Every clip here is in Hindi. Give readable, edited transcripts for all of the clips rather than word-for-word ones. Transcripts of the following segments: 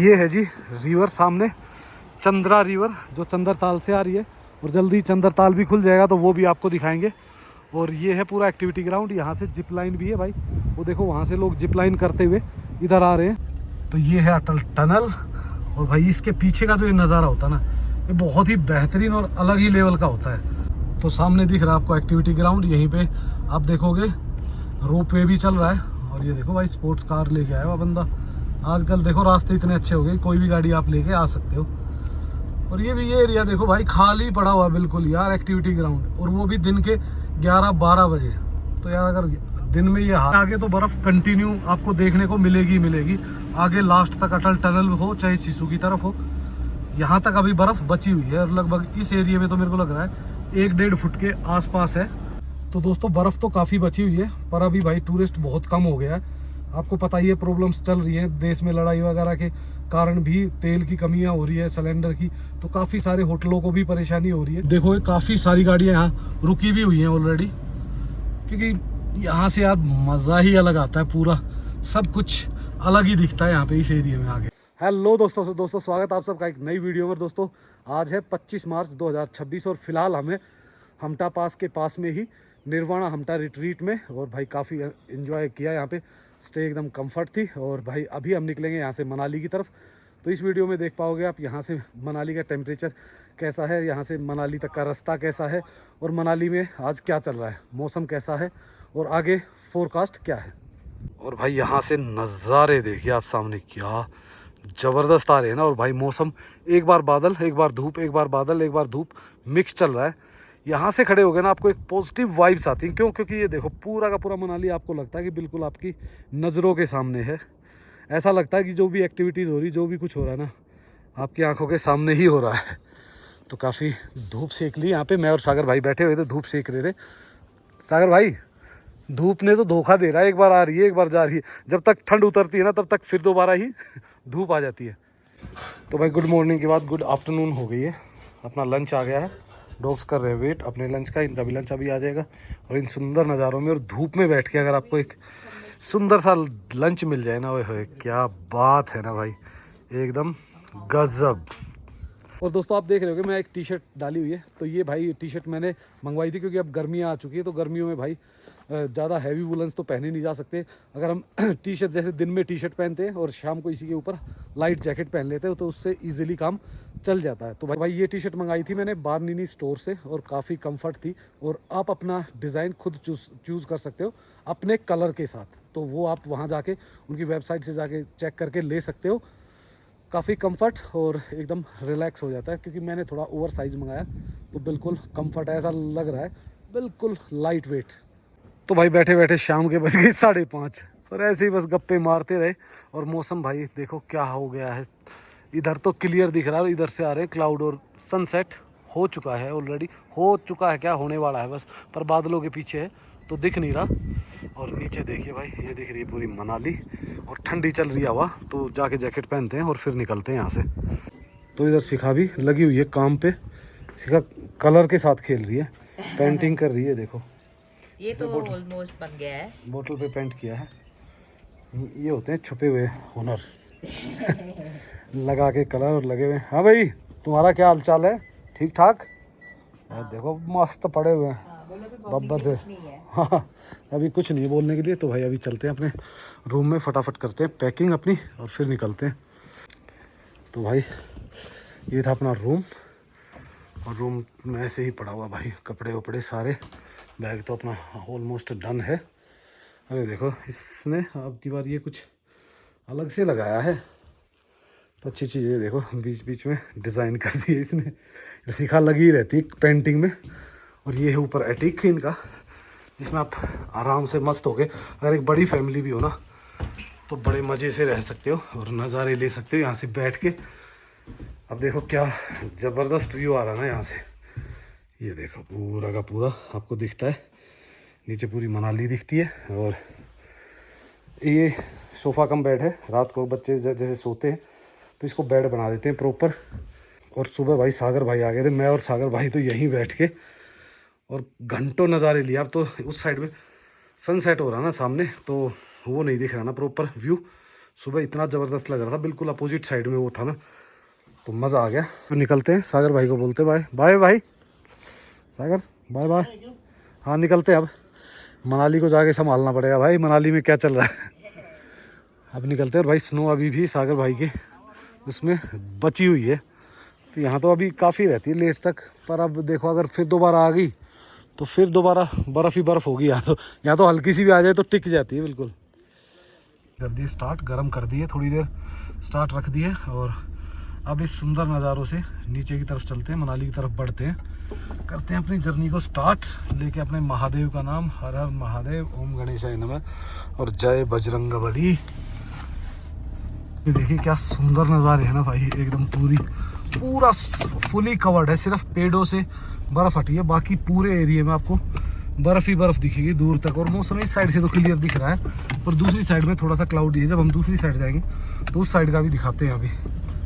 ये है जी रिवर सामने, चंद्रा रिवर जो चंद्रताल से आ रही है, और जल्दी चंद्रताल भी खुल जाएगा तो वो भी आपको दिखाएंगे। और ये है पूरा एक्टिविटी ग्राउंड, यहाँ से जिप लाइन भी है भाई, वो देखो वहाँ से लोग जिप लाइन करते हुए इधर आ रहे हैं। तो ये है अटल टनल, और भाई इसके पीछे का जो ये नज़ारा होता है ना, ये बहुत ही बेहतरीन और अलग ही लेवल का होता है। तो सामने दिख रहा है आपको एक्टिविटी ग्राउंड, यहीं पे आप देखोगे रोप वे भी चल रहा है। और ये देखो भाई स्पोर्ट्स कार लेके आया हुआ बंदा। आजकल देखो रास्ते इतने अच्छे हो गए, कोई भी गाड़ी आप लेके आ सकते हो। और ये भी ये एरिया देखो भाई खाली पड़ा हुआ बिल्कुल यार, एक्टिविटी ग्राउंड, और वो भी दिन के 11-12 बजे। तो यार अगर दिन में ये आगे तो बर्फ़ कंटिन्यू आपको देखने को मिलेगी मिलेगी, आगे लास्ट तक अटल टनल हो चाहे सिसु की तरफ हो, यहाँ तक अभी बर्फ़ बची हुई है। और लगभग इस एरिया में तो मेरे को लग रहा है 1-1.5 फुट के आसपास है। तो दोस्तों बर्फ़ तो काफ़ी बची हुई है, पर अभी भाई टूरिस्ट बहुत कम हो गया है। आपको पता ही है प्रॉब्लम्स चल रही हैं देश में, लड़ाई वगैरह के कारण भी तेल की कमियां हो रही है, सिलेंडर की, तो काफ़ी सारे होटलों को भी परेशानी हो रही है। देखो ये काफ़ी सारी गाड़ियां यहाँ रुकी भी हुई हैं ऑलरेडी, क्योंकि यहाँ से यार मज़ा ही अलग आता है, पूरा सब कुछ अलग ही दिखता है यहाँ पे इस एरिया में आगे। हेलो दोस्तों स्वागत आप सबका एक नई वीडियो में। दोस्तों आज है 25 मार्च 2026 और फिलहाल हमें हमटा पास के पास में ही निर्वाणा हमटा रिट्रीट में, और भाई काफ़ी एंजॉय किया यहाँ पे, स्टे एकदम कंफर्ट थी। और भाई अभी हम निकलेंगे यहाँ से मनाली की तरफ। तो इस वीडियो में देख पाओगे आप यहाँ से मनाली का टेम्परेचर कैसा है, यहाँ से मनाली तक का रास्ता कैसा है, और मनाली में आज क्या चल रहा है, मौसम कैसा है, और आगे फोरकास्ट क्या है। और भाई यहाँ से नज़ारे देखिए आप सामने, क्या ज़बरदस्त आ रहे हैं ना। और भाई मौसम एक बार बादल एक बार धूप, एक बार बादल एक बार धूप मिक्स चल रहा है। यहाँ से खड़े हो गए ना आपको एक पॉजिटिव वाइब्स आती हैं, क्यों? क्योंकि ये देखो पूरा का पूरा मनाली आपको लगता है कि बिल्कुल आपकी नज़रों के सामने है। ऐसा लगता है कि जो भी एक्टिविटीज़ हो रही, जो भी कुछ हो रहा है ना, आपकी आंखों के सामने ही हो रहा है। तो काफ़ी धूप सेक ली यहाँ पे, मैं और सागर भाई बैठे हुए थे, धूप सेक रहे थे। सागर भाई धूप ने तो धोखा दे रहा है, एक बार आ रही है एक बार जा रही है, जब तक ठंड उतरती है ना तब तक फिर दोबारा ही धूप आ जाती है। तो भाई गुड मॉर्निंग के बाद गुड आफ्टरनून हो गई है, अपना लंच आ गया है, डॉग्स कर रहे हैं वेट अपने लंच का, इनका भी लंच अभी आ जाएगा। और इन सुंदर नज़ारों में और धूप में बैठ के अगर आपको एक सुंदर सा लंच मिल जाए ना, वो क्या बात है ना भाई, एकदम गजब। और दोस्तों आप देख रहे हो कि मैं एक टी शर्ट डाली हुई है, तो ये भाई टी शर्ट मैंने मंगवाई थी क्योंकि अब गर्मियाँ आ चुकी है, तो गर्मियों में भाई ज़्यादा हैवी वुलन्स तो पहने नहीं जा सकते। अगर हम टी शर्ट जैसे दिन में टी शर्ट पहनते हैं और शाम को इसी के ऊपर लाइट जैकेट पहन लेते हैं, तो उससे ईजिली काम चल जाता है। तो भाई ये टी शर्ट मंगाई थी मैंने बारनीनी स्टोर से, और काफ़ी कंफर्ट थी। और आप अपना डिज़ाइन खुद चूज़ कर सकते हो अपने कलर के साथ, तो वो आप वहाँ जाके उनकी वेबसाइट से जाके चेक करके ले सकते हो। काफ़ी कंफर्ट और एकदम रिलैक्स हो जाता है, क्योंकि मैंने थोड़ा ओवर साइज़ मंगाया, तो बिल्कुल कंफर्ट ऐसा लग रहा है, बिल्कुल लाइट वेट। तो भाई बैठे बैठे शाम के बज गए 5:30, और ऐसे ही बस गप्पे मारते रहे। और मौसम भाई देखो क्या हो गया है, इधर तो क्लियर दिख रहा है, इधर से आ रहे हैं क्लाउड, और सनसेट हो चुका है ऑलरेडी, हो चुका है क्या, होने वाला है बस, पर बादलों के पीछे है तो दिख नहीं रहा। और नीचे देखिए भाई, ये दिख रही है पूरी मनाली, और ठंडी चल रही है हवा, तो जाके जैकेट पहनते हैं और फिर निकलते हैं यहाँ से। तो इधर शिखा भी लगी हुई है काम पे, शिखा कलर के साथ खेल रही है, पेंटिंग कर रही है। देखो ये तो ऑलमोस्ट बन गया है, बोतल पे पेंट किया है। ये होते हैं छुपे हुए हुनर लगा के कलर और लगे हुए। हाँ भाई तुम्हारा क्या हाल चाल है, ठीक ठाक? देखो मस्त पड़े हुए हैं बब्बर से। हाँ अभी कुछ नहीं बोलने के लिए, तो भाई अभी चलते हैं अपने रूम में, फटाफट करते हैं पैकिंग अपनी और फिर निकलते हैं। तो भाई ये था अपना रूम, और रूम में ऐसे ही पड़ा हुआ भाई, कपड़े वपड़े सारे, बैग तो अपना ऑलमोस्ट डन है। अरे देखो इसने अब की बार ये कुछ अलग से लगाया है, तो अच्छी चीज़ है। देखो बीच बीच में डिज़ाइन कर दी है इसने, सीखा लगी ही रहती है पेंटिंग में। और ये है ऊपर एटिक इनका, जिसमें आप आराम से मस्त हो गए, अगर एक बड़ी फैमिली भी हो ना तो बड़े मज़े से रह सकते हो और नज़ारे ले सकते हो यहाँ से बैठ के। अब देखो क्या ज़बरदस्त व्यू आ रहा है ना यहाँ से, ये देखो पूरा का पूरा आपको दिखता है, नीचे पूरी मनाली दिखती है। और ये सोफ़ा कम बेड है, रात को बच्चे जैसे सोते हैं तो इसको बेड बना देते हैं प्रॉपर। और सुबह भाई सागर भाई आ गए थे, मैं और सागर भाई तो यहीं बैठ के और घंटों नज़ारे लिए। अब तो उस साइड में सनसेट हो रहा ना सामने, तो वो नहीं दिख रहा ना प्रॉपर व्यू, सुबह इतना ज़बरदस्त लग रहा था, बिल्कुल अपोजिट साइड में वो था ना, तो मज़ा आ गया। तो निकलते हैं, सागर भाई को बोलते बाय बाय भाई, सागर बाय बाय। हाँ निकलते हैं अब, मनाली को जाके संभालना पड़ेगा भाई, मनाली में क्या चल रहा है। अब निकलते हैं। और भाई स्नो अभी भी सागर भाई के उसमें बची हुई है, तो यहाँ तो अभी काफ़ी रहती है लेट तक, पर अब देखो अगर फिर दोबारा आ गई तो फिर दोबारा बर्फ़ ही बर्फ़ होगी। यहाँ तो हल्की सी भी आ जाए तो टिक जाती है बिल्कुल। कर दिए स्टार्ट, गर्म कर दिए, थोड़ी देर स्टार्ट रख दिए, और अब इस सुंदर नज़ारों से नीचे की तरफ चलते हैं, मनाली की तरफ बढ़ते हैं, करते हैं अपनी जर्नी को स्टार्ट, लेके अपने महादेव का नाम, हर हर महादेव, ओम गणेशाय नमः और जय बजरंगबली। ये देखिए क्या सुंदर नज़ारे है ना भाई, एकदम पूरा फुली कवर्ड है, सिर्फ पेड़ों से बर्फ़ हटी है, बाकी पूरे एरिया में आपको बर्फ़ ही बर्फ़ दिखेगी दूर तक। और मौसम इस साइड से तो क्लियर दिख रहा है, पर दूसरी साइड में थोड़ा सा क्लाउडी है। जब हम दूसरी साइड जाएंगे तो उस साइड का भी दिखाते हैं। अभी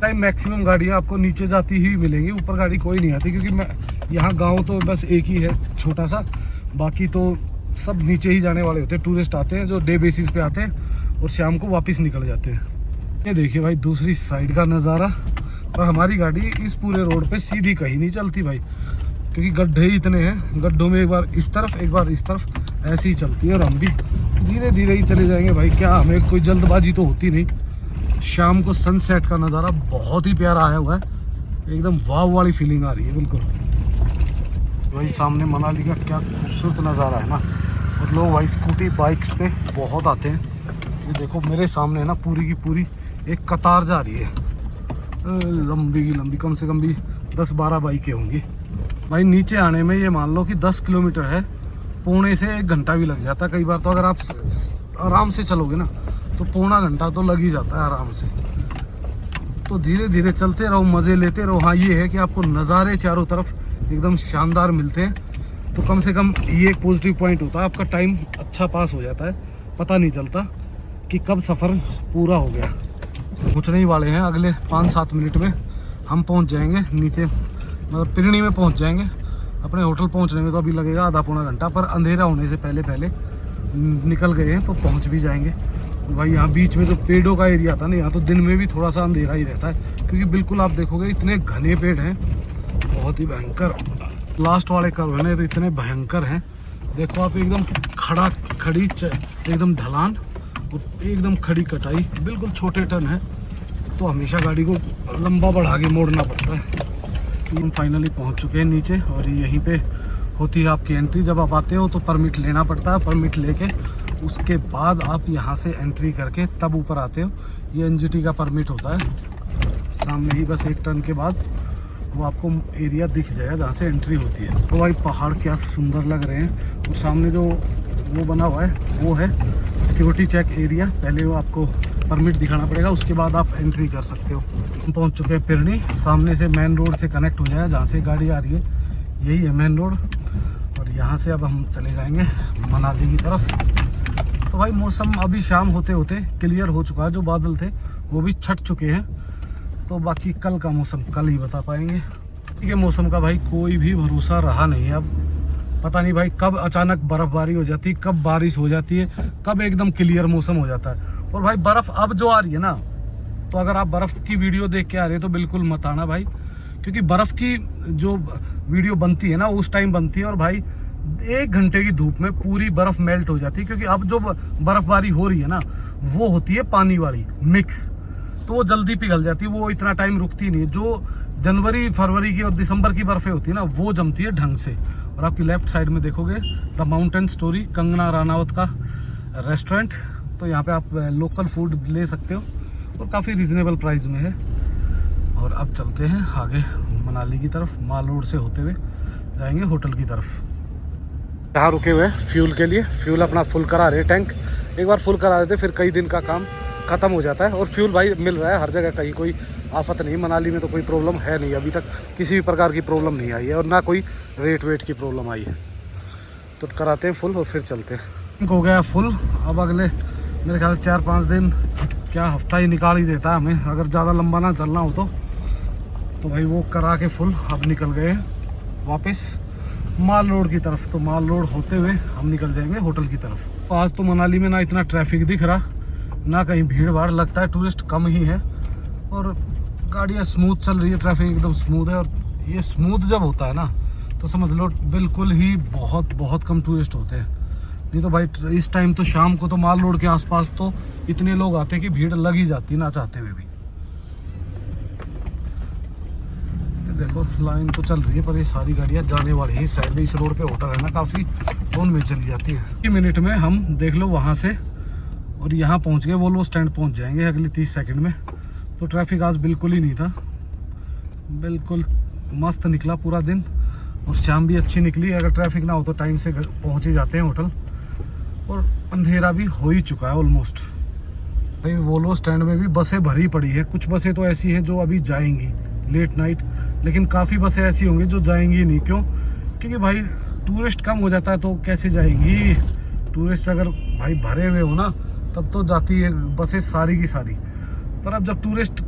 टाइम मैक्सिमम गाड़ियाँ आपको नीचे जाती ही मिलेंगी, ऊपर गाड़ी कोई नहीं आती, क्योंकि मैं यहाँ गाँव तो बस एक ही है छोटा सा, बाकी तो सब नीचे ही जाने वाले होते हैं। टूरिस्ट आते हैं जो डे बेसिस पे आते हैं और शाम को वापस निकल जाते हैं। ये देखिए भाई दूसरी साइड का नज़ारा, पर हमारी गाड़ी इस पूरे रोड पे सीधी कहीं नहीं चलती भाई, क्योंकि गड्ढे ही इतने हैं, गड्ढों में एक बार इस तरफ एक बार इस तरफ ऐसे ही चलती है। और हम भी धीरे धीरे ही चले जाएंगे भाई, क्या हमें कोई जल्दबाजी तो होती नहीं। शाम को सनसेट का नज़ारा बहुत ही प्यारा आया हुआ है, एकदम वाव वाली फीलिंग आ रही है बिल्कुल। भाई सामने मनाली का क्या खूबसूरत नज़ारा है ना, और लोग भाई स्कूटी बाइक पे बहुत आते हैं। ये देखो मेरे सामने है ना, पूरी की पूरी एक कतार जा रही है, लंबी की लंबी, कम से कम भी 10-12 बाइकें होंगी भाई। नीचे आने में ये मान लो कि 10 किलोमीटर है, पौने से 1 घंटा भी लग जाता है कई बार। तो अगर आप आराम से चलोगे ना तो पौना घंटा तो लग ही जाता है आराम से। तो धीरे धीरे चलते रहो, मज़े लेते रहो। हाँ ये है कि आपको नज़ारे चारों तरफ एकदम शानदार मिलते हैं, तो कम से कम ये एक पॉजिटिव पॉइंट होता है, आपका टाइम अच्छा पास हो जाता है, पता नहीं चलता कि कब सफ़र पूरा हो गया। पहुँचने ही वाले हैं, अगले 5-7 मिनट में हम पहुँच जाएंगे नीचे, मतलब पिरणी में पहुँच जाएंगे। अपने होटल पहुँचने में तो अभी लगेगा आधा-पौना घंटा, पर अंधेरा होने से पहले पहले निकल गए हैं तो पहुँच भी जाएंगे। भाई यहाँ बीच में जो पेड़ों का एरिया था ना, यहाँ तो दिन में भी थोड़ा सा अंधेरा ही रहता है, क्योंकि बिल्कुल आप देखोगे इतने घने पेड़ हैं, बहुत ही भयंकर। लास्ट वाले कर्व है ना तो इतने भयंकर हैं, देखो आप एकदम खड़ी एकदम ढलान और एकदम खड़ी कटाई, बिल्कुल छोटे टर्न है, तो हमेशा गाड़ी को लंबा बढ़ा के मोड़ना पड़ता है। हम फाइनली पहुंच चुके हैं नीचे, और यहीं पे होती है आपकी एंट्री। जब आप आते हो तो परमिट लेना पड़ता है, परमिट लेके उसके बाद आप यहां से एंट्री करके तब ऊपर आते हो। ये एनजीटी का परमिट होता है, सामने ही बस 1 टर्न के बाद वो आपको एरिया दिख जाएगा जहाँ से एंट्री होती है। तो भाई पहाड़ क्या सुंदर लग रहे हैं, और सामने जो वो बना हुआ है वो है सिक्योरिटी चेक एरिया। पहले वो आपको परमिट दिखाना पड़ेगा, उसके बाद आप एंट्री कर सकते हो। हम पहुंच चुके हैं पिरणी, सामने से मेन रोड से कनेक्ट हो जाए, जहाँ से गाड़ी आ रही है यही है मेन रोड, और यहाँ से अब हम चले जाएंगे मनाली की तरफ। तो भाई मौसम अभी शाम होते होते क्लियर हो चुका है, जो बादल थे वो भी छट चुके हैं, तो बाकी कल का मौसम कल ही बता पाएंगे। ठीक है, मौसम का भाई कोई भी भरोसा रहा नहीं, अब पता नहीं भाई कब अचानक बर्फबारी हो जाती है, कब बारिश हो जाती है, कब एकदम क्लियर मौसम हो जाता है। और भाई बर्फ़ अब जो आ रही है ना, तो अगर आप बर्फ़ की वीडियो देख के आ रहे हो तो बिल्कुल मत आना भाई, क्योंकि बर्फ़ की जो वीडियो बनती है ना उस टाइम बनती है, और भाई 1 घंटे की धूप में पूरी बर्फ़ मेल्ट हो जाती है। क्योंकि अब जो बर्फबारी हो रही है ना वो होती है पानी वाली मिक्स, तो वो जल्दी पिघल जाती है, वो इतना टाइम रुकती नहीं है। जो जनवरी फरवरी की और दिसंबर की बर्फ़ें होती है ना वो जमती है ढंग से। और आपकी लेफ्ट साइड में देखोगे the mountain story, Kangana Ranaut का रेस्टोरेंट, तो यहाँ पे आप लोकल फूड ले सकते हो और काफ़ी रिजनेबल प्राइस में है। और अब चलते हैं आगे मनाली की तरफ, माल रोड से होते हुए जाएंगे होटल की तरफ। यहाँ रुके हुए फ्यूल के लिए, फ्यूल अपना फुल करा रहे, टैंक एक बार फुल करा देते फिर कई दिन का काम ख़त्म हो जाता है। और फ्यूल भाई मिल रहा है हर जगह, कहीं कोई आफत नहीं, मनाली में तो कोई प्रॉब्लम है नहीं, अभी तक किसी भी प्रकार की प्रॉब्लम नहीं आई है, और ना कोई रेट वेट की प्रॉब्लम आई है। तो कराते हैं फुल और फिर चलते हैं। हो गया फुल, अब अगले मेरे ख्याल 4-5 दिन, क्या हफ्ता ही निकाल ही देता है हमें, अगर ज़्यादा लंबा ना चलना हो तो भाई वो करा के फुल अब निकल गए वापस माल रोड की तरफ। तो माल रोड होते हुए हम निकल जाएंगे होटल की तरफ। तो आज तो मनाली में ना इतना ट्रैफिक दिख रहा, ना कहीं भीड़ भाड़, लगता है टूरिस्ट कम ही है और गाड़ियाँ स्मूथ चल रही है, ट्रैफिक एकदम स्मूथ है। और ये स्मूथ जब होता है ना तो समझ लो बिल्कुल ही बहुत कम टूरिस्ट होते हैं। नहीं तो भाई इस टाइम तो शाम को तो माल रोड के आसपास तो इतने लोग आते हैं कि भीड़ लग ही जाती ना चाहते हुए भी। देखो लाइन तो चल रही है पर ये सारी गाड़ियाँ जाने वाली हैं। इस साइड में इस रोड पे होटल है ना काफ़ी, तो उनमें चली जाती है। 1 मिनट में हम देख लो वहाँ से और यहाँ पहुँच गए, वोल्वो स्टैंड पहुँच जाएंगे अगली 30 सेकंड में। तो ट्रैफिक आज बिल्कुल ही नहीं था, बिल्कुल मस्त निकला पूरा दिन और शाम भी अच्छी निकली। अगर ट्रैफिक ना हो तो टाइम से घर पहुँच ही जाते हैं होटल, और अंधेरा भी हो ही चुका है ऑलमोस्ट। भाई वोल्वो स्टैंड में भी बसें भरी पड़ी है। कुछ बसें तो ऐसी हैं जो अभी जाएंगी लेट नाइट, लेकिन काफ़ी बसें ऐसी होंगी जो जाएंगी नहीं। क्यों? क्योंकि भाई टूरिस्ट कम हो जाता है तो कैसे जाएंगी। टूरिस्ट अगर भाई भरे हुए हो ना तब तो जाती है बसें सारी की सारी। पर अब जब टूरिस्ट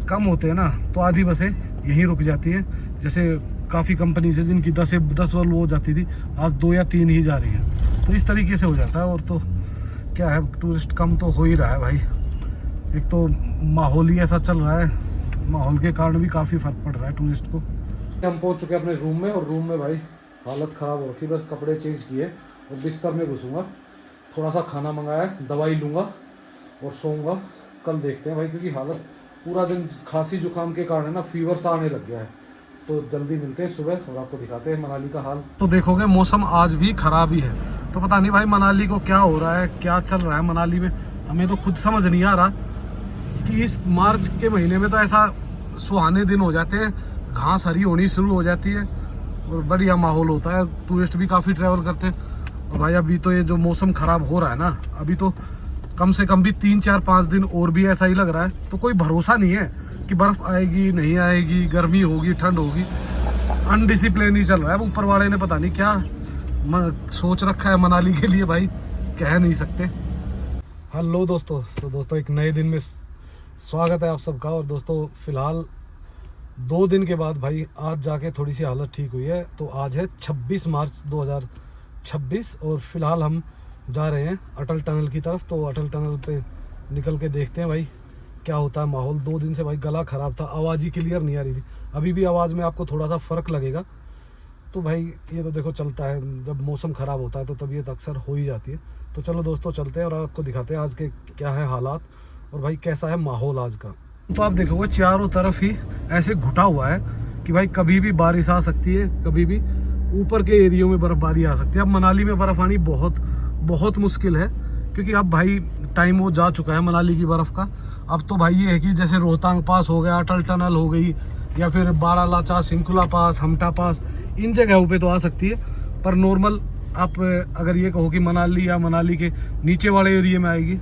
कम होते हैं ना तो आधी बसें यहीं रुक जाती हैं। जैसे काफ़ी कंपनी से जिनकी 10 वोल्वो हो जाती थी, आज 2 या 3 ही जा रही हैं। तो इस तरीके से हो जाता है। और तो क्या है, टूरिस्ट कम तो हो ही रहा है भाई। एक तो माहौल ही ऐसा चल रहा है, माहौल के कारण भी काफ़ी फर्क पड़ रहा है टूरिस्ट को। हम पहुंच चुके हैं अपने रूम में, और रूम में भाई हालत ख़राब हो रखी। बस कपड़े चेंज किए और बिस्तर में घुसूँगा, थोड़ा सा खाना मंगाया है, दवाई लूँगा और सोऊंगा। कल देखते हैं भाई, क्योंकि हालत पूरा दिन खांसी जुकाम के कारण है ना, फीवर सा आने लग गया है। तो जल्दी मिलते हैं सुबह और आपको दिखाते हैं मनाली का हाल। तो देखोगे मौसम आज भी ख़राब ही है। तो पता नहीं भाई मनाली को क्या हो रहा है, क्या चल रहा है मनाली में, हमें तो खुद समझ नहीं आ रहा कि इस मार्च के महीने में तो ऐसा सुहाने दिन हो जाते हैं, घास हरी होनी शुरू हो जाती है और बढ़िया माहौल होता है। टूरिस्ट भी काफ़ी ट्रैवल करते हैं। और भाई अभी तो ये जो मौसम ख़राब हो रहा है ना, अभी तो कम से कम भी 3, 4, 5 दिन और भी ऐसा ही लग रहा है। तो कोई भरोसा नहीं है कि बर्फ़ आएगी नहीं आएगी, गर्मी होगी ठंड होगी। अनडिसिप्लिन ही चल रहा है। ऊपर वाले ने पता नहीं क्या सोच रखा है मनाली के लिए, भाई कह नहीं सकते। हेलो दोस्तों, दोस्तों एक नए दिन में स्वागत है आप सबका। और दोस्तों फ़िलहाल 2 दिन के बाद भाई आज जाके थोड़ी सी हालत ठीक हुई है। तो आज है 26 मार्च 2026 और फ़िलहाल हम जा रहे हैं अटल टनल की तरफ। तो अटल टनल पे निकल के देखते हैं भाई क्या होता है माहौल। 2 दिन से भाई गला ख़राब था, आवाज़ ही क्लियर नहीं आ रही थी। अभी भी आवाज़ में आपको थोड़ा सा फ़र्क लगेगा। तो भाई ये तो देखो चलता है, जब मौसम ख़राब होता है तो तबीयत अक्सर हो ही जाती है। तो चलो दोस्तों चलते हैं और आपको दिखाते हैं आज के क्या है हालात और भाई कैसा है माहौल आज का। तो आप देखोगे चारों तरफ ही ऐसे घुटा हुआ है कि भाई कभी भी बारिश आ सकती है, कभी भी ऊपर के एरियो में बर्फ़बारी आ सकती है। अब मनाली में बर्फ़ आनी बहुत मुश्किल है, क्योंकि अब भाई टाइम वो जा चुका है मनाली की बर्फ़ का। अब तो भाई ये है कि जैसे रोहतांग पास हो गया, अटल टनल हो गई, या फिर बारालाचा, सिंकुला पास, हमटा पास, इन जगहों पे तो आ सकती है। पर नॉर्मल आप अगर ये कहो कि मनाली या मनाली के नीचे वाले एरिया में आएगी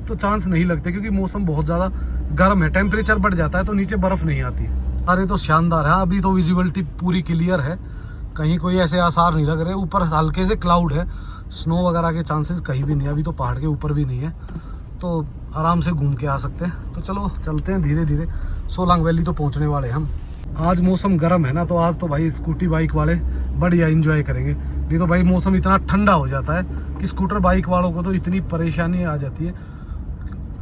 तो चांस नहीं लगते, क्योंकि मौसम बहुत ज़्यादा गर्म है, टेम्परेचर बढ़ जाता है तो नीचे बर्फ़ नहीं आती। अरे तो शानदार है, अभी तो विजिबिलिटी पूरी क्लियर है, कहीं कोई ऐसे आसार नहीं लग रहे। ऊपर हल्के से क्लाउड है, स्नो वगैरह के चांसेस कहीं भी नहीं है। अभी तो पहाड़ के ऊपर भी नहीं है, तो आराम से घूम के आ सकते हैं। तो चलो चलते हैं धीरे धीरे। सोलांग वैली तो पहुंचने वाले हैं हम। आज मौसम गर्म है ना, तो आज तो भाई स्कूटी बाइक वाले बढ़िया एंजॉय करेंगे। नहीं तो भाई मौसम इतना ठंडा हो जाता है कि स्कूटर बाइक वालों को तो इतनी परेशानी आ जाती है।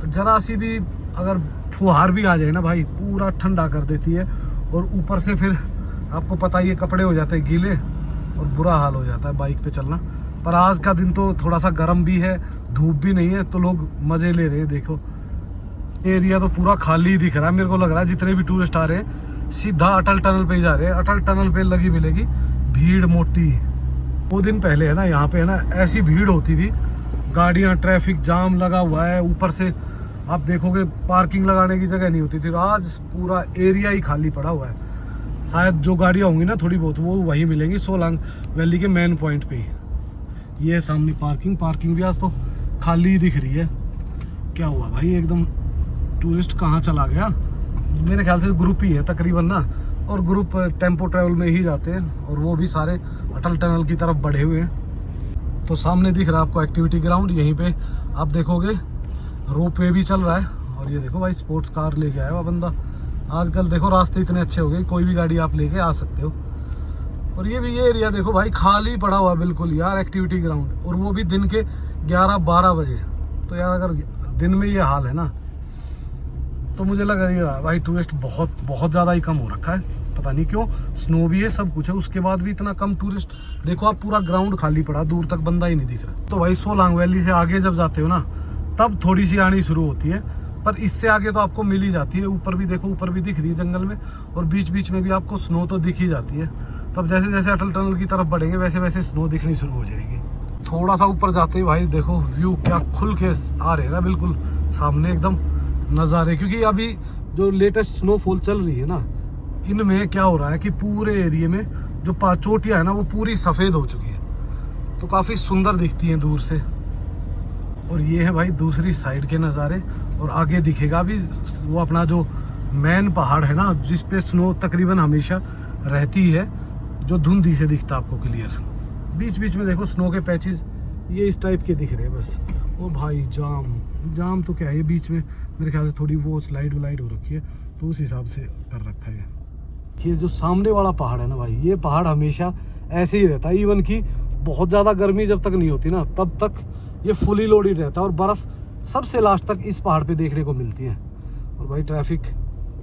ज़रा सी भी अगर फुहार भी आ जाए ना भाई, पूरा ठंडा कर देती है। और ऊपर से फिर आपको पता ही है कपड़े हो जाते हैं गीले और बुरा हाल हो जाता है बाइक पे चलना। पर आज का दिन तो थोड़ा सा गर्म भी है, धूप भी नहीं है, तो लोग मज़े ले रहे हैं। देखो एरिया तो पूरा खाली ही दिख रहा है। मेरे को लग रहा है जितने भी टूरिस्ट आ रहे हैं सीधा अटल टनल पे ही जा रहे हैं। अटल टनल पे लगी मिलेगी भीड़ मोटी। 2 दिन पहले है ना यहाँ पे है ना ऐसी भीड़ होती थी, गाड़ियाँ, ट्रैफिक जाम लगा हुआ है। ऊपर से आप देखोगे पार्किंग लगाने की जगह नहीं होती थी। आज पूरा एरिया ही खाली पड़ा हुआ है। शायद जो गाड़ियाँ होंगी ना थोड़ी बहुत वो वहीं मिलेंगी सोलांग वैली के मेन पॉइंट पे ही। ये सामने पार्किंग भी आज तो खाली ही दिख रही है। क्या हुआ भाई, एकदम टूरिस्ट कहाँ चला गया। मेरे ख्याल से ग्रुप ही है तकरीबन ना, और ग्रुप टेम्पो ट्रैवल में ही जाते हैं और वो भी सारे अटल टनल की तरफ बढ़े हुए हैं। तो सामने दिख रहा है आपको एक्टिविटी ग्राउंड, यहीं पे आप देखोगे रोप वे भी चल रहा है। और ये देखो भाई स्पोर्ट्स कार लेके आया हुआ बंदा। आजकल देखो रास्ते इतने अच्छे हो गए, कोई भी गाड़ी आप लेके आ सकते हो। और ये एरिया देखो भाई खाली पड़ा हुआ बिल्कुल यार, एक्टिविटी ग्राउंड, और वो भी दिन के 11-12 बजे। तो यार अगर दिन में ये हाल है ना, तो मुझे लग रहा है भाई टूरिस्ट बहुत बहुत ज़्यादा ही कम हो रखा है। पता नहीं क्यों, स्नो भी है, सब कुछ है, उसके बाद भी इतना कम टूरिस्ट। देखो आप, पूरा ग्राउंड खाली पड़ा, दूर तक बंदा ही नहीं दिख रहा। तो भाई सोलांग वैली से आगे जब जाते हो ना, तब थोड़ी सी आनी शुरू होती है, पर इससे आगे तो आपको मिल ही जाती है। ऊपर भी देखो, ऊपर भी दिख रही है जंगल में, और बीच बीच में भी आपको स्नो तो दिख ही जाती है। तब जैसे जैसे अटल टनल की तरफ बढ़ेंगे वैसे वैसे स्नो दिखनी शुरू हो जाएगी। थोड़ा सा ऊपर जाते ही भाई देखो व्यू क्या खुल के आ रहे हैं ना, बिल्कुल सामने एकदम नज़ारे। क्योंकि अभी जो लेटेस्ट स्नोफॉल चल रही है ना, इनमें क्या हो रहा है कि पूरे एरिया में जो चोटियाँ है ना, वो पूरी सफ़ेद हो चुकी है, तो काफ़ी सुंदर दिखती हैं दूर से। और ये है भाई दूसरी साइड के नज़ारे। और आगे दिखेगा भी वो अपना जो मेन पहाड़ है ना, जिस पे स्नो तकरीबन हमेशा रहती है, जो धुंधी से दिखता है आपको क्लियर। बीच बीच में देखो स्नो के पैचेस ये इस टाइप के दिख रहे हैं बस। ओ भाई जाम तो क्या है, ये बीच में मेरे ख्याल से थोड़ी वो स्लाइड वलाइड हो रखी है, तो उस हिसाब से कर रखा है। ये जो सामने वाला पहाड़ है ना भाई, ये पहाड़ हमेशा ऐसे ही रहता है। इवन कि बहुत ज़्यादा गर्मी जब तक नहीं होती ना, तब तक ये फुली लोडेड रहता है, और बर्फ़ सबसे लास्ट तक इस पहाड़ पे देखने को मिलती है। और भाई ट्रैफिक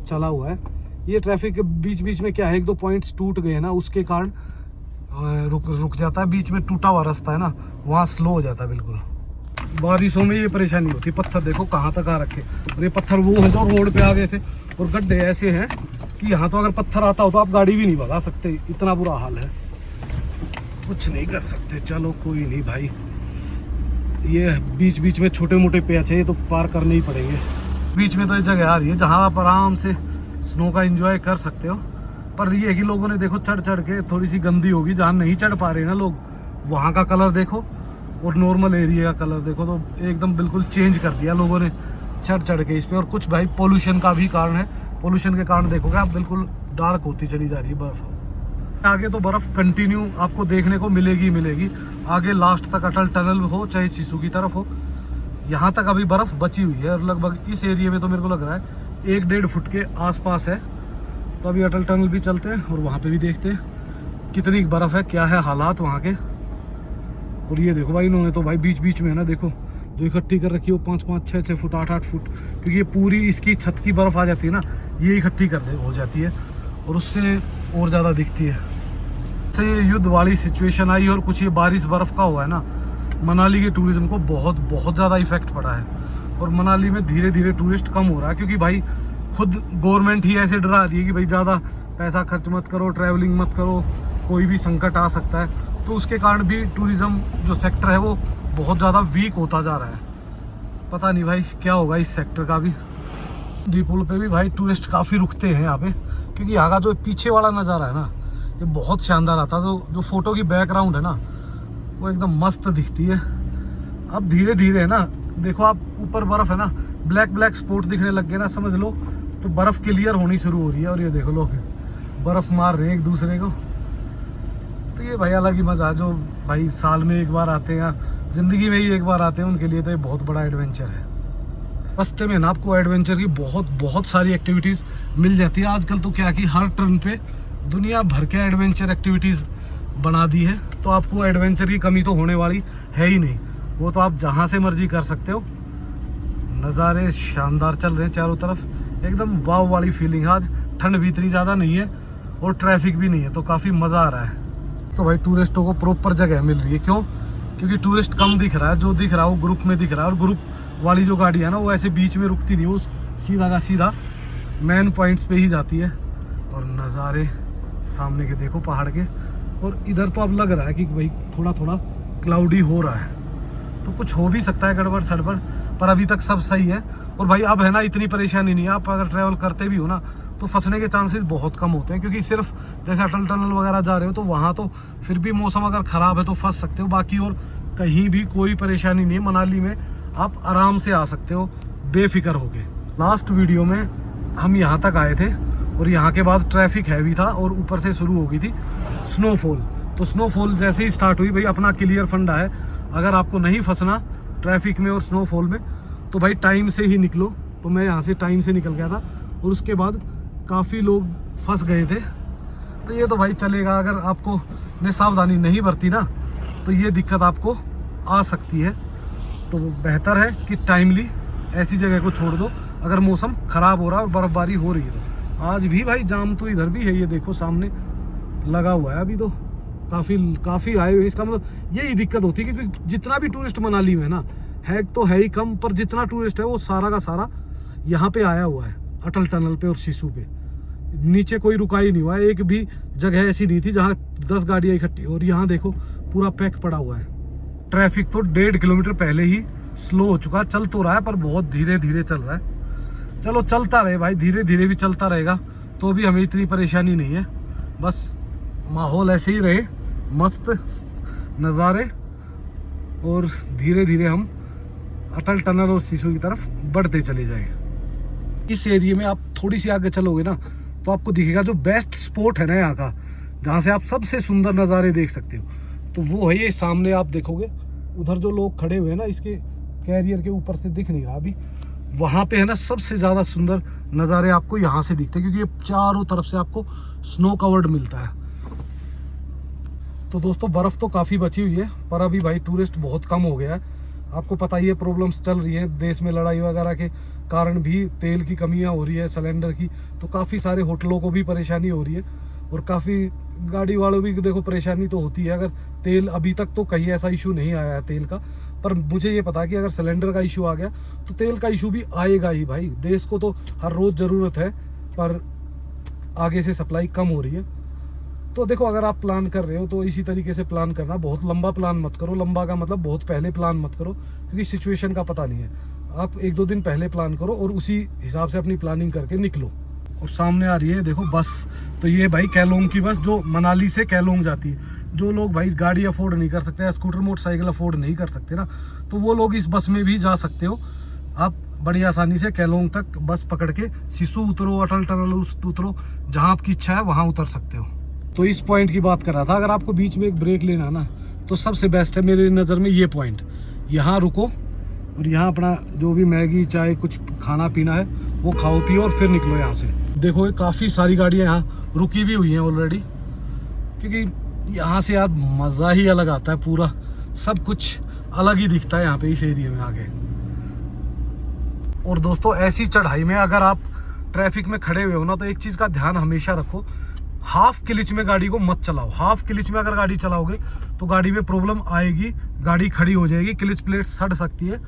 चला हुआ है। ये ट्रैफिक के बीच बीच में क्या है, 1-2 पॉइंट्स टूट गए ना, उसके कारण रुक जाता है। बीच में टूटा हुआ रास्ता है ना, वहाँ स्लो हो जाता है बिल्कुल। बारिशों में ये परेशानी होती है। पत्थर देखो कहाँ तक आ रखे, और ये पत्थर वो है जो रोड पे आ गए थे, और गड्ढे ऐसे हैं कि यहाँ तो अगर पत्थर आता हो तो आप गाड़ी भी नहीं भगा सकते, इतना बुरा हाल है। कुछ नहीं कर सकते, चलो कोई नहीं भाई। ये बीच बीच में छोटे मोटे पैच है, ये तो पार करने ही पड़ेंगे। बीच में तो ये जगह आ रही है जहाँ आप आराम से स्नो का एंजॉय कर सकते हो। पर ये है कि लोगों ने देखो चढ़ के थोड़ी सी गंदी होगी, जहाँ नहीं चढ़ पा रहे ना लोग, वहाँ का कलर देखो और नॉर्मल एरिया का कलर देखो, तो एकदम बिल्कुल चेंज कर दिया लोगों ने चढ़ के इस पे। और कुछ भाई पोल्यूशन का भी कारण है, पोल्यूशन के कारण देखोगे आप बिल्कुल डार्क होती चली जा रही है बर्फ़। आगे तो बर्फ़ कंटिन्यू आपको देखने को मिलेगी आगे लास्ट तक, अटल टनल हो चाहे सिसु की तरफ हो, यहाँ तक अभी बर्फ़ बची हुई है। और लगभग इस एरिया में तो मेरे को लग रहा है 1-1.5 फुट के आसपास है। तो अभी अटल टनल भी चलते हैं और वहाँ पे भी देखते हैं कितनी बर्फ़ है, क्या है हालात वहाँ के। और ये देखो भाई, इन्होंने तो भाई बीच बीच में है ना, देखो जो इकट्ठी कर रखी है वो 5-5, 6-6 फुट, 8-8 फुट, क्योंकि ये पूरी इसकी छत की बर्फ़ आ जाती है ना, ये इकट्ठी हो जाती है, और उससे और ज़्यादा दिखती है। से ये युद्ध वाली सिचुएशन आई और कुछ ये बारिश बर्फ़ का हुआ है ना, मनाली के टूरिज़्म को बहुत बहुत ज़्यादा इफेक्ट पड़ा है। और मनाली में धीरे धीरे टूरिस्ट कम हो रहा है, क्योंकि भाई खुद गवर्नमेंट ही ऐसे डरा रही है कि भाई ज़्यादा पैसा खर्च मत करो, ट्रैवलिंग मत करो, कोई भी संकट आ सकता है। तो उसके कारण भी टूरिज़्म जो सेक्टर है वो बहुत ज़्यादा वीक होता जा रहा है। पता नहीं भाई क्या होगा इस सेक्टर का भी। दीपुल पे भी भाई टूरिस्ट काफ़ी रुकते हैं यहाँ पे, क्योंकि यहाँ का जो पीछे वाला नज़ारा है ना, ये बहुत शानदार आता है। तो जो फोटो की बैकग्राउंड है ना, वो एकदम मस्त दिखती है। अब धीरे धीरे है ना, देखो आप ऊपर बर्फ़ है ना, ब्लैक स्पॉट दिखने लग गए ना, समझ लो तो बर्फ़ क्लियर होनी शुरू हो रही है। और ये देखो लोग बर्फ़ मार रहे हैं एक दूसरे को। तो ये भाई अलग ही मज़ा है, जो भाई साल में एक बार आते हैं या ज़िंदगी में ही एक बार आते हैं, उनके लिए तो ये बहुत बड़ा एडवेंचर है। रास्ते में ना आपको एडवेंचर की बहुत सारी एक्टिविटीज़ मिल जाती है। आजकल तो क्या कि हर टर्न पे दुनिया भर के एडवेंचर एक्टिविटीज़ बना दी है, तो आपको एडवेंचर की कमी तो होने वाली है ही नहीं। वो तो आप जहाँ से मर्जी कर सकते हो। नज़ारे शानदार चल रहे हैं चारों तरफ, एकदम वाव वाली फीलिंग। आज ठंड भी इतनी ज़्यादा नहीं है और ट्रैफिक भी नहीं है, तो काफ़ी मज़ा आ रहा है। तो भाई टूरिस्टों को प्रॉपर जगह मिल रही है। क्यों? क्योंकि टूरिस्ट कम दिख रहा है, जो दिख रहा है वो ग्रुप में दिख रहा है। और ग्रुप वाली जो गाड़ी है ना, वो ऐसे बीच में रुकती नहीं, वो सीधा का सीधा मेन पॉइंट्स पे ही जाती है। और नज़ारे सामने के देखो पहाड़ के। और इधर तो अब लग रहा है कि भाई थोड़ा थोड़ा क्लाउडी हो रहा है, तो कुछ हो भी सकता है गड़बड़ सड़बड़, पर अभी तक सब सही है। और भाई अब है ना, इतनी परेशानी नहीं है। आप अगर ट्रैवल करते भी हो ना, तो फंसने के चांसेस बहुत कम होते हैं, क्योंकि सिर्फ जैसे अटल टनल वगैरह जा रहे हो तो वहाँ तो फिर भी मौसम अगर ख़राब है तो फंस सकते हो। बाकी और कहीं भी कोई परेशानी नहीं है। मनाली में आप आराम से आ सकते हो बेफिक्र होके। लास्ट वीडियो में हम यहाँ तक आए थे और यहाँ के बाद ट्रैफिक हैवी था और ऊपर से शुरू हो गई थी स्नोफॉल। तो स्नोफॉल जैसे ही स्टार्ट हुई, भाई अपना क्लियर फंडा है, अगर आपको नहीं फंसना ट्रैफिक में और स्नोफॉल में तो भाई टाइम से ही निकलो। तो मैं यहाँ से टाइम से निकल गया था और उसके बाद काफ़ी लोग फंस गए थे। तो ये तो भाई चलेगा, अगर आपको ने सावधानी नहीं बरती ना, तो ये दिक्कत आपको आ सकती है। तो बेहतर है कि टाइमली ऐसी जगह को छोड़ दो अगर मौसम ख़राब हो रहा है और बर्फ़बारी हो रही है तो। आज भी भाई जाम तो इधर भी है, ये देखो सामने लगा हुआ है अभी तो। काफ़ी आए हुए, इसका मतलब यही दिक्कत होती है क्योंकि जितना भी टूरिस्ट मनाली में ना है तो है ही कम, पर जितना टूरिस्ट है वो सारा का सारा यहाँ पे आया हुआ है, अटल टनल पे और सिसु पे। नीचे कोई रुका ही नहीं हुआ है, एक भी जगह ऐसी नहीं थी जहाँ 10 गाड़ियाँ इकट्ठी, और यहाँ देखो पूरा पैक पड़ा हुआ है। ट्रैफिक तो 1.5 किलोमीटर पहले ही स्लो हो चुका, चल तो रहा है पर बहुत धीरे धीरे चल रहा है। चलो चलता रहे भाई, धीरे धीरे भी चलता रहेगा तो भी हमें इतनी परेशानी नहीं है। बस माहौल ऐसे ही रहे, मस्त नज़ारे, और धीरे धीरे हम अटल टनल और सिसु की तरफ बढ़ते चले जाएं। इस एरिया में आप थोड़ी सी आगे चलोगे ना तो आपको दिखेगा जो बेस्ट स्पॉट है ना यहाँ का, जहाँ से आप सबसे सुंदर नज़ारे देख सकते हो, तो वो है ये सामने। आप देखोगे उधर जो लोग खड़े हुए हैं ना, इसके कैरियर के ऊपर से दिख नहीं रहा अभी, वहाँ पे है ना सबसे ज़्यादा सुंदर नज़ारे आपको यहाँ से दिखते हैं, क्योंकि ये चारों तरफ से आपको स्नो कवर्ड मिलता है। तो दोस्तों बर्फ़ तो काफ़ी बची हुई है, पर अभी भाई टूरिस्ट बहुत कम हो गया है। आपको पता ही है प्रॉब्लम्स चल रही हैं देश में, लड़ाई वगैरह के कारण भी तेल की कमियां हो रही है, सिलेंडर की, तो काफ़ी सारे होटलों को भी परेशानी हो रही है, और काफ़ी गाड़ी वालों भी देखो परेशानी तो होती है। अगर तेल, अभी तक तो कहीं ऐसा इशू नहीं आया है तेल का, पर मुझे ये पता है कि अगर सिलेंडर का इशू आ गया तो तेल का इशू भी आएगा ही भाई। देश को तो हर रोज़ ज़रूरत है, पर आगे से सप्लाई कम हो रही है। तो देखो अगर आप प्लान कर रहे हो तो इसी तरीके से प्लान करना, बहुत लंबा प्लान मत करो। लंबा का मतलब बहुत पहले प्लान मत करो, क्योंकि सिचुएशन का पता नहीं है। आप 1-2 दिन पहले प्लान करो और उसी हिसाब से अपनी प्लानिंग करके निकलो। और सामने आ रही है देखो बस, तो ये भाई कैलोंग की बस जो मनाली से कैलोंग जाती है। जो लोग भाई गाड़ी अफोर्ड नहीं कर सकते या स्कूटर मोटरसाइकिल अफोर्ड नहीं कर सकते ना, तो वो लोग इस बस में भी जा सकते हो। आप बड़ी आसानी से कैलोंग तक बस पकड़ के सिसु उतरो, अटल टनल उतरो, जहाँ आपकी इच्छा है वहाँ उतर सकते हो। तो इस पॉइंट की बात कर रहा था, अगर आपको बीच में एक ब्रेक लेना ना तो सबसे बेस्ट है मेरी नज़र में ये पॉइंट। यहाँ रुको और यहाँ अपना जो भी मैगी चाय कुछ खाना पीना है वो खाओ पियो और फिर निकलो यहाँ से। देखो काफ़ी सारी गाड़ियाँ यहाँ रुकी भी हुई हैं ऑलरेडी, क्योंकि यहाँ से यार मज़ा ही अलग आता है, पूरा सब कुछ अलग ही दिखता है यहाँ पे इस एरिया में आगे। और दोस्तों ऐसी चढ़ाई में अगर आप ट्रैफिक में खड़े हुए हो ना तो एक चीज़ का ध्यान हमेशा रखो, हाफ क्लिच में गाड़ी को मत चलाओ। हाफ क्लिच में अगर गाड़ी चलाओगे तो गाड़ी में प्रॉब्लम आएगी, गाड़ी खड़ी हो जाएगी, क्लिच प्लेट सड़ सकती है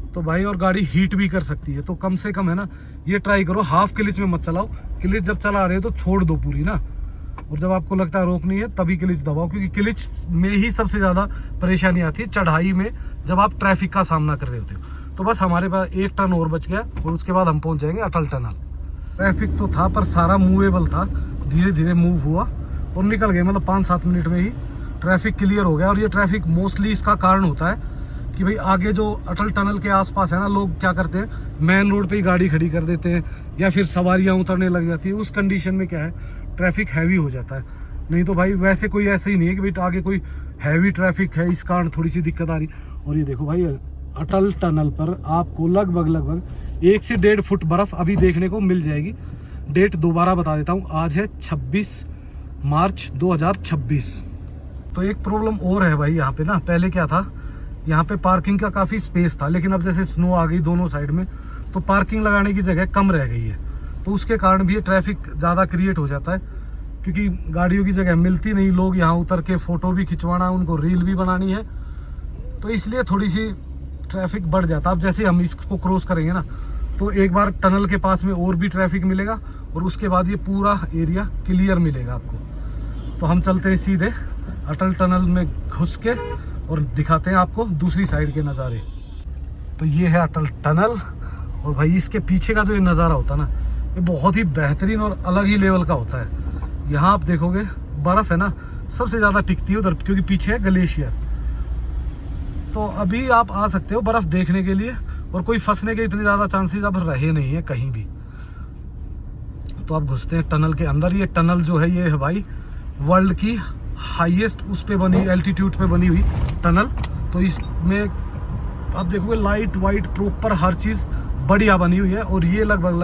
तो भाई, और गाड़ी हीट भी कर सकती है। तो कम से कम है ना ये ट्राई करो, हाफ क्लिच में मत चलाओ। क्लिच जब चला रहे हो तो छोड़ दो पूरी ना, और जब आपको लगता है रोकनी है तभी क्लिच दबाओ, क्योंकि क्लिच में ही सबसे ज़्यादा परेशानी आती है चढ़ाई में, जब आप ट्रैफिक का सामना कर रहे होते हो। तो बस हमारे पास एक टर्न और बच गया और उसके बाद हम पहुँच जाएंगे अटल टनल। ट्रैफिक तो था पर सारा मूवेबल था, धीरे धीरे मूव हुआ और निकल गए, मतलब 5-7 मिनट में ही ट्रैफिक क्लियर हो गया। और ये ट्रैफिक मोस्टली इसका कारण होता है कि भाई आगे जो अटल टनल के आसपास है ना, लोग क्या करते हैं मेन रोड पे ही गाड़ी खड़ी कर देते हैं या फिर सवारियां उतरने लग जाती है। उस कंडीशन में क्या है ट्रैफिक हैवी हो जाता है। नहीं तो भाई वैसे कोई ऐसे ही नहीं है कि भाई आगे कोई हैवी ट्रैफिक है इस कारण थोड़ी सी दिक्कत आ रही। और ये देखो भाई अटल टनल पर आपको लगभग 1 से 1.5 फुट बर्फ़ अभी देखने को मिल जाएगी। डेट दोबारा बता देता हूँ, आज है 26 मार्च 2026। तो एक प्रॉब्लम और है भाई यहाँ पे ना, पहले क्या था यहाँ पे पार्किंग का काफ़ी स्पेस था, लेकिन अब जैसे स्नो आ गई दोनों साइड में तो पार्किंग लगाने की जगह कम रह गई है। तो उसके कारण भी ये ट्रैफिक ज़्यादा क्रिएट हो जाता है, क्योंकि गाड़ियों की जगह मिलती नहीं, लोग यहाँ उतर के फ़ोटो भी खिंचवाना, उनको रील भी बनानी है, तो इसलिए थोड़ी सी ट्रैफिक बढ़ जाता है। अब जैसे हम इसको क्रॉस करेंगे ना तो एक बार टनल के पास में और भी ट्रैफिक मिलेगा और उसके बाद ये पूरा एरिया क्लियर मिलेगा आपको। तो हम चलते हैं सीधे अटल टनल में घुस के और दिखाते हैं आपको दूसरी साइड के नज़ारे। तो ये है अटल टनल, और भाई इसके पीछे का जो ये नज़ारा होता है ना, ये बहुत ही बेहतरीन और अलग ही लेवल का होता है। यहाँ आप देखोगे बर्फ़ है ना सबसे ज़्यादा टिकती है उधर, क्योंकि पीछे है ग्लेशियर। तो अभी आप आ सकते हो बर्फ़ देखने के लिए, और कोई फंसने के इतने ज़्यादा चांसेस अब रहे नहीं है कहीं भी। तो आप घुसते हैं टनल के अंदर। ये टनल जो है ये है भाई वर्ल्ड की हाईएस्ट उस पे बनी, एल्टीट्यूड पे बनी हुई टनल। तो इसमें आप देखोगे लाइट वाइट प्रॉपर हर चीज़ बढ़िया बनी हुई है, और ये लगभग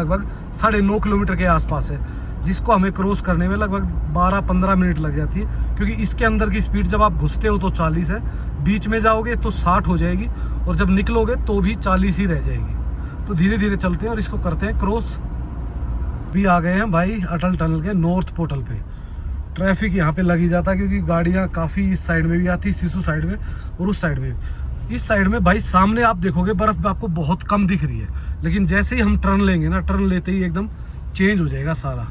9.5 किलोमीटर के आसपास है, जिसको हमें क्रॉस करने में लगभग 12-15 मिनट लग जाती है। क्योंकि इसके अंदर की स्पीड जब आप घुसते हो तो 40 है, बीच में जाओगे तो 60 हो जाएगी, और जब निकलोगे तो भी 40 ही रह जाएगी। तो धीरे धीरे चलते हैं और इसको करते हैं क्रॉस। भी आ गए हैं भाई अटल टनल के नॉर्थ पोर्टल पे। ट्रैफिक यहाँ पे लग ही जाता है क्योंकि गाड़ियाँ काफ़ी इस साइड में भी आती, सिसु साइड में और उस साइड में। इस साइड में भाई सामने आप देखोगे बर्फ़ आपको बहुत कम दिख रही है, लेकिन जैसे ही हम टर्न लेंगे ना, टर्न लेते ही एकदम चेंज हो जाएगा सारा।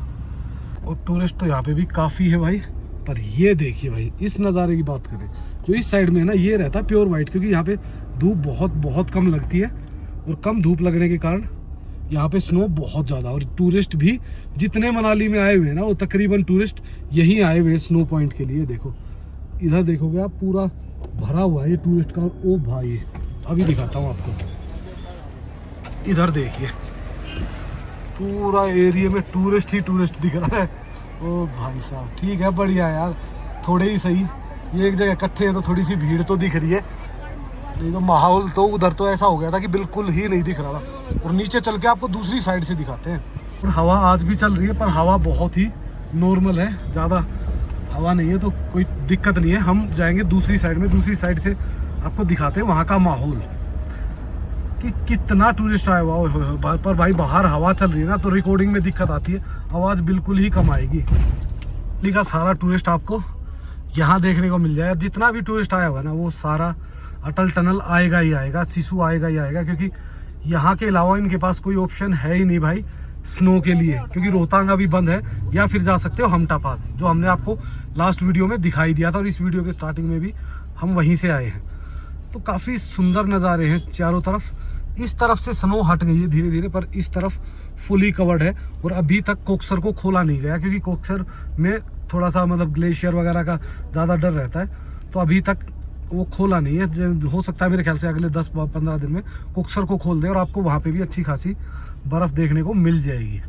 और टूरिस्ट तो यहाँ पे भी काफ़ी है भाई। पर ये देखिए भाई, इस नज़ारे की बात करें जो इस साइड में है ना, ये रहता है प्योर वाइट, क्योंकि यहाँ पे धूप बहुत कम लगती है और कम धूप लगने के कारण यहाँ पे स्नो बहुत ज़्यादा। और टूरिस्ट भी जितने मनाली में आए हुए हैं ना, वो तकरीबन टूरिस्ट यहीं आए हुए हैं स्नो पॉइंट के लिए। देखो इधर देखोगे आप, पूरा भरा हुआ है ये टूरिस्ट का। ओ भाई अभी दिखाता हूँ आपको, इधर देखिए पूरा एरिया में टूरिस्ट ही टूरिस्ट दिख रहा है। ओ भाई साहब ठीक है, बढ़िया यार, थोड़े ही सही। ये एक जगह इकट्ठे हैं तो थोड़ी सी भीड़ तो दिख रही है, नहीं तो माहौल तो उधर तो ऐसा हो गया था कि बिल्कुल ही नहीं दिख रहा था। और नीचे चल के आपको दूसरी साइड से दिखाते हैं। और हवा आज भी चल रही है, पर हवा बहुत ही नॉर्मल है, ज़्यादा हवा नहीं है तो कोई दिक्कत नहीं है। हम जाएंगे दूसरी साइड में, दूसरी साइड से आपको दिखाते हैं वहाँ का माहौल कि कितना टूरिस्ट आया हुआ है। पर भाई बाहर हवा चल रही है ना, तो रिकॉर्डिंग में दिक्कत आती है, आवाज़ बिल्कुल ही कम आएगी। दिल्ली का सारा टूरिस्ट आपको यहाँ देखने को मिल जाएगा। जितना भी टूरिस्ट आया हुआ है ना, वो सारा अटल टनल आएगा ही आएगा, सिसु आएगा ही आएगा, क्योंकि यहाँ के अलावा इनके पास कोई ऑप्शन है ही नहीं भाई स्नो के लिए। क्योंकि रोहतांग अभी बंद है, या फिर जा सकते हो हमटा पास, जो हमने आपको लास्ट वीडियो में दिखाई दिया था, और इस वीडियो के स्टार्टिंग में भी हम वहीं से आए हैं। तो काफ़ी सुंदर नज़ारे हैं चारों तरफ। इस तरफ से स्नो हट गई है धीरे धीरे, पर इस तरफ फुली कवर्ड है। और अभी तक कोक्सर को खोला नहीं गया, क्योंकि कोक्सर में थोड़ा सा मतलब ग्लेशियर वगैरह का ज़्यादा डर रहता है, तो अभी तक वो खोला नहीं है। हो सकता है मेरे ख्याल से अगले 10-15 दिन में कोक्सर को खोल दें और आपको वहाँ पे भी अच्छी खासी बर्फ़ देखने को मिल जाएगी।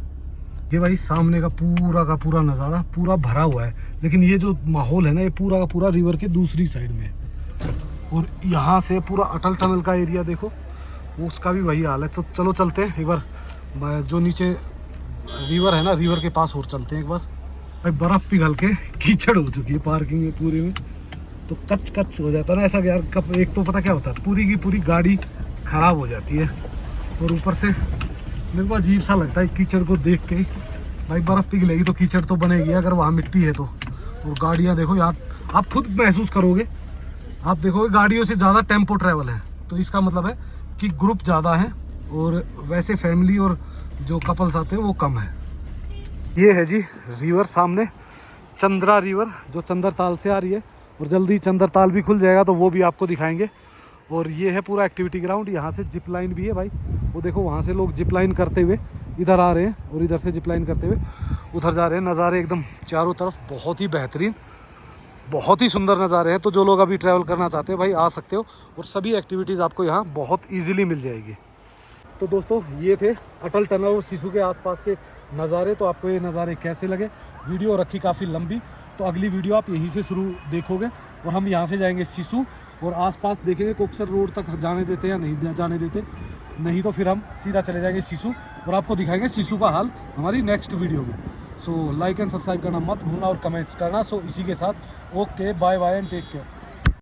ये भाई सामने का पूरा नज़ारा पूरा भरा हुआ है, लेकिन ये जो माहौल है ना, ये पूरा का पूरा रिवर के दूसरी साइड में है। और यहाँ से पूरा अटल टनल का एरिया देखो, उसका भी वही हाल है। तो चलो चलते हैं एक बार, जो नीचे रिवर है ना, रिवर के पास और चलते हैं एक बार। भाई बर्फ़ पिघल के कीचड़ हो चुकी है पार्किंग में पूरे में, तो कच हो जाता है ना ऐसा यार। कब एक तो पता क्या होता है, पूरी की पूरी गाड़ी ख़राब हो जाती है, और ऊपर से मेरे को अजीब सा लगता है कीचड़ को देख के। भाई बर्फ़ पिघलेगी तो कीचड़ तो बनेगी अगर वहाँ मिट्टी है तो। और गाड़ियाँ देखो यार, आप खुद महसूस करोगे, आप देखोगे गाड़ियों से ज़्यादा टेम्पो ट्रैवल है, तो इसका मतलब है कि ग्रुप ज़्यादा है, और वैसे फैमिली और जो कपल्स आते हैं वो कम है। ये है जी रिवर सामने, चंद्रा रिवर, जो चंद्रताल से आ रही है, और जल्दी चंद्रताल भी खुल जाएगा तो वो भी आपको दिखाएंगे। और ये है पूरा एक्टिविटी ग्राउंड, यहाँ से जिप लाइन भी है भाई। वो देखो वहाँ से लोग जिप लाइन करते हुए इधर आ रहे हैं, और इधर से जिप लाइन करते हुए उधर जा रहे हैं। नज़ारे एकदम चारों तरफ बहुत ही बेहतरीन, बहुत ही सुंदर नज़ारे हैं। तो जो लोग अभी ट्रैवल करना चाहते हैं भाई आ सकते हो, और सभी एक्टिविटीज़ आपको यहाँ बहुत ईजिली मिल जाएगी। तो दोस्तों ये थे अटल टनल और सिसु के आसपास के नज़ारे। तो आपको ये नज़ारे कैसे लगे? वीडियो रखी काफ़ी लंबी, तो अगली वीडियो आप यहीं से शुरू देखोगे, और हम यहाँ से जाएंगे सिसु और आसपास देखेंगे कोक्सर रोड तक जाने देते या नहीं जाने देते। नहीं तो फिर हम सीधा चले जाएंगे सिसु, और आपको दिखाएंगे सिसु का हाल हमारी नेक्स्ट वीडियो में। सो लाइक एंड सब्सक्राइब करना मत भूलना, और कमेंट्स करना। सो इसी के साथ okay, bye bye and take care.